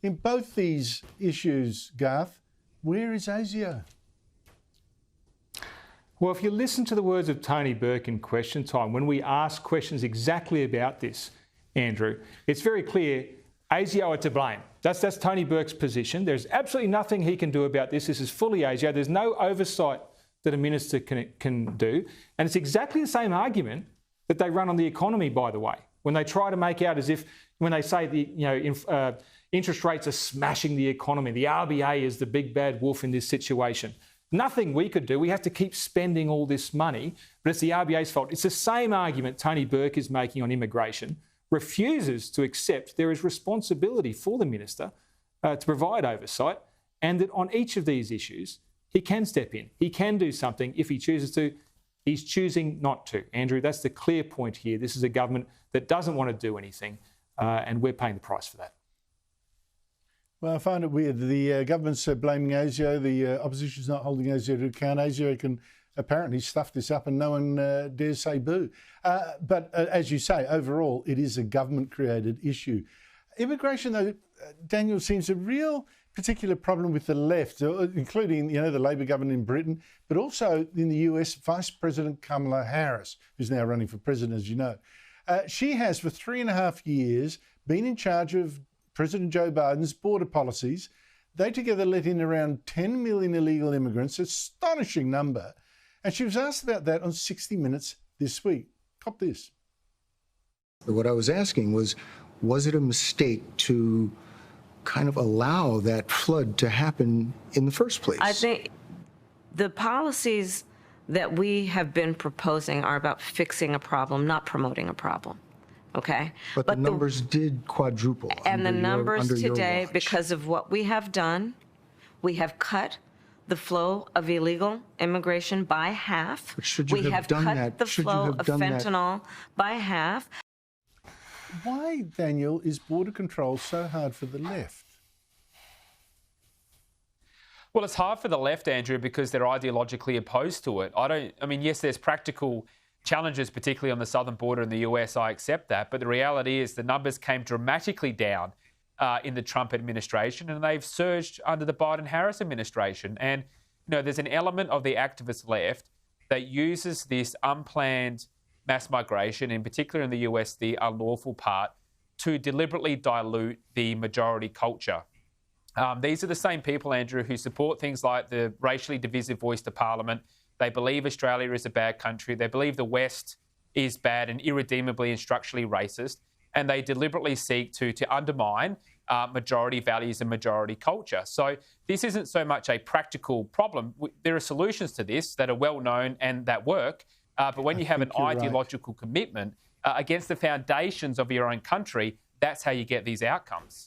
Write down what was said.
in both these issues, Garth, where is ASIO? Well, if you listen to the words of Tony Burke in Question Time, when we ask questions exactly about this, Andrew, it's very clear ASIO are to blame. That's Tony Burke's position. There's absolutely nothing he can do about this. This is fully ASIO. There's no oversight that a minister can do. And it's exactly the same argument that they run on the economy, by the way, when they try to make out as if, when they say interest rates are smashing the economy, the RBA is the big bad wolf in this situation. Nothing we could do. We have to keep spending all this money, but it's the RBA's fault. It's the same argument Tony Burke is making on immigration, refuses to accept there is responsibility for the minister to provide oversight, and that on each of these issues, he can step in. He can do something if he chooses to. He's choosing not to. Andrew, that's the clear point here. This is a government that doesn't want to do anything, and we're paying the price for that. Well, I find it weird. The government's blaming ASIO. The opposition's not holding ASIO to account. ASIO can apparently stuff this up and no one dares say boo. But as you say, overall, it is a government-created issue. Immigration, though, Daniel, seems a real particular problem with the left, including, the Labor government in Britain, but also in the US, Vice President Kamala Harris, who's now running for president, as you know. She has, for 3.5 years, been in charge of President Joe Biden's border policies. They together let in around 10 million illegal immigrants, an astonishing number. And she was asked about that on 60 Minutes this week. Cop this. What I was asking was it a mistake to kind of allow that flood to happen in the first place? I think the policies that we have been proposing are about fixing a problem, not promoting a problem. Okay. But the numbers did quadruple. And the numbers today, watch. because of what we have done, we have cut the flow of illegal immigration by half. But should you we have done cut that? the Should you flow have of done that? fentanyl by half. Why, Daniel, is border control so hard for the left? Well, it's hard for the left, Andrew, because they're ideologically opposed to it. Yes, there's practical challenges, particularly on the southern border in the US, I accept that. But the reality is the numbers came dramatically down in the Trump administration, and they've surged under the Biden-Harris administration. And, there's an element of the activist left that uses this unplanned mass migration, in particular in the US, the unlawful part, to deliberately dilute the majority culture. These are the same people, Andrew, who support things like the racially divisive voice to Parliament. They believe Australia is a bad country. They believe the West is bad and irredeemably and structurally racist. And they deliberately seek to undermine majority values and majority culture. So this isn't so much a practical problem. There are solutions to this that are well known and that work. But when you have an ideological commitment against the foundations of your own country, that's how you get these outcomes.